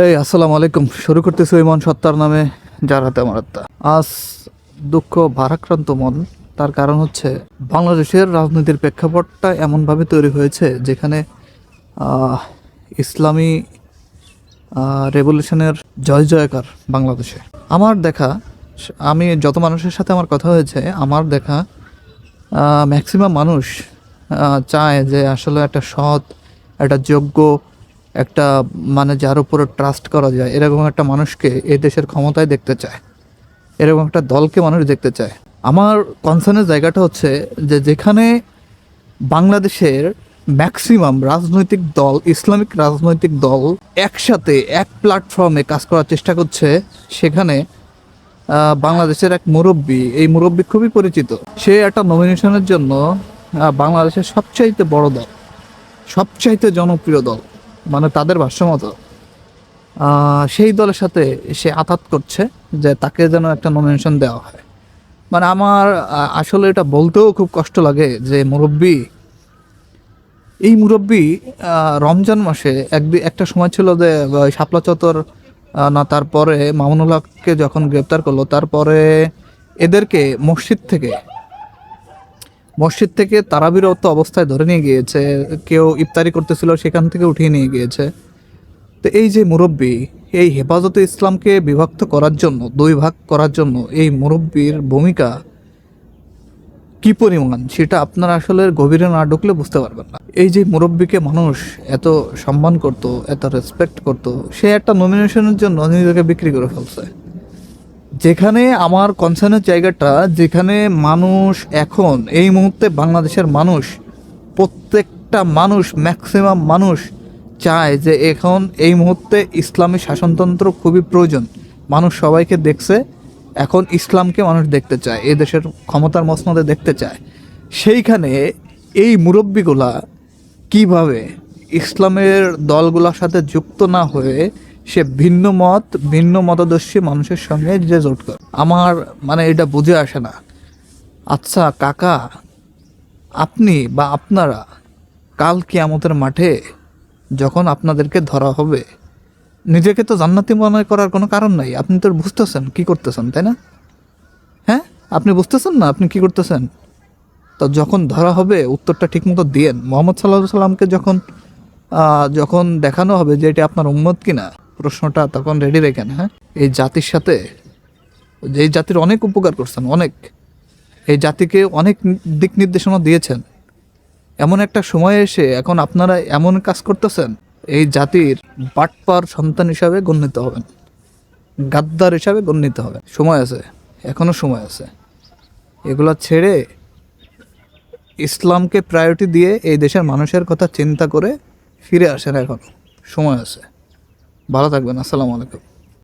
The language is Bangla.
আসসালামু আলাইকুম। শুরু করতেছি ইমন সত্তার নামে, যার হাতে আমার আত্মা। আজ দুঃখ ভারাক্রান্ত মন। তার কারণ হচ্ছে বাংলাদেশের রাজনীতির প্রেক্ষাপটটা এমনভাবে তৈরি হয়েছে যেখানে আহ, ইসলামী রেভলিউশনের জয় জয়কার বাংলাদেশে। আমার দেখা, আমি যত মানুষের সাথে আমার কথা হয়েছে, আমার দেখা ম্যাক্সিমাম মানুষ চায় যে আসলে একটা সৎ, একটা যোগ্য, একটা মানে যার উপরে ট্রাস্ট করা যায় এরকম একটা মানুষকে এই দেশের ক্ষমতায় দেখতে চায়, এরকম একটা দলকে মানুষ দেখতে চায়। আমার কনসার্নের জায়গাটা হচ্ছে যে যেখানে বাংলাদেশের ম্যাক্সিমাম রাজনৈতিক দল, ইসলামিক রাজনৈতিক দল একসাথে এক প্ল্যাটফর্মে কাজ করার চেষ্টা করছে, সেখানে বাংলাদেশের এক মুরব্বী, এই মুরব্বী খুবই পরিচিত। সে একটা নমিনেশনের জন্য বাংলাদেশের সবচাইতে বড় দল, সবচাইতে জনপ্রিয় দল, মানে তাদের ভাষ্যমতো সেই দলের সাথে সে আঘাত করছে যে তাকে যেন একটা নমিনেশন দেওয়া হয়। মানে আমার আসলে এটা বলতেও খুব কষ্ট লাগে যে এই মুরব্বী রমজান মাসে একটা সময় ছিল যে শাপলা চত্বর, না তারপরে মামুনুল হককে যখন গ্রেপ্তার করলো, তারপরে এদেরকে মসজিদ থেকে তারাবিরত অবস্থায় ধরে নিয়ে গিয়েছে। কেউ ইফতারি করতেছিল, সেখান থেকে উঠিয়ে নিয়ে গিয়েছে। তো এই যে মুরব্বী, এই হেফাজতে ইসলামকে বিভক্ত করার জন্য, দুই ভাগ করার জন্য এই মুরব্বীর ভূমিকা কি পরিমাণ সেটা আপনারা আসলে গভীরে না ঢুকলে বুঝতে পারবেন না। এই যে মুরব্বীকে মানুষ এত সম্মান করত, এত রেসপেক্ট করত, সে একটা নমিনেশনের জন্য নিজেকে বিক্রি করে ফেলছে। যেখানে আমার কনসার্নের জায়গাটা, যেখানে মানুষ এখন এই মুহূর্তে বাংলাদেশের মানুষ, প্রত্যেকটা মানুষ, ম্যাক্সিমাম মানুষ চায় যে এখন এই মুহূর্তে ইসলামী শাসনতন্ত্র খুবই প্রয়োজন। মানুষ সবাইকে দেখছে, এখন ইসলামকে মানুষ দেখতে চায়, এই দেশের ক্ষমতার মসনদে দেখতে চায়। সেইখানে এই মুরব্বিগুলা কিভাবে ইসলামের দলগুলোর সাথে যুক্ত না হয়ে সে ভিন্ন মতাদর্শী মানুষের সঙ্গে যে জোট করে, আমার মানে এটা বুঝে আসে না। আচ্ছা কাকা, আপনি বা আপনারা কাল কিয়ামতের মাঠে যখন আপনাদেরকে ধরা হবে, নিজেকে তো জান্নাতি মনে করার কোনো কারণ নাই। আপনি তো বুঝতেছেন কি করতেছেন, তাই না? হ্যাঁ, আপনি বুঝতেছেন না আপনি কি করতেছেন? তো যখন ধরা হবে উত্তরটা ঠিকমতো দিয়েন। মোহাম্মদ সাল্লাল্লাহু সাল্লামকে যখন দেখানো হবে যে এটা আপনার উম্মত কিনা, প্রশ্নটা তখন রেডি রেখেন। হ্যাঁ, এই জাতির সাথে, এই জাতির অনেক উপকার করছেন, অনেক, এই জাতিকে অনেক দিক নির্দেশনা দিয়েছেন। এমন একটা সময় এসে এখন আপনারা এমন কাজ করতেছেন, এই জাতির বাটপার সন্তান হিসাবে গণ্যিত হবেন, গাদ্দার হিসাবে গণ্যিত হবেন। সময় আছে, এখনো সময় আছে। এগুলা ছেড়ে ইসলামকে প্রায়োরিটি দিয়ে এই দেশের মানুষের কথা চিন্তা করে ফিরে আসেন, এখনো সময় আছে। ভালো থাকবেন। আসসালামু আলাইকুম।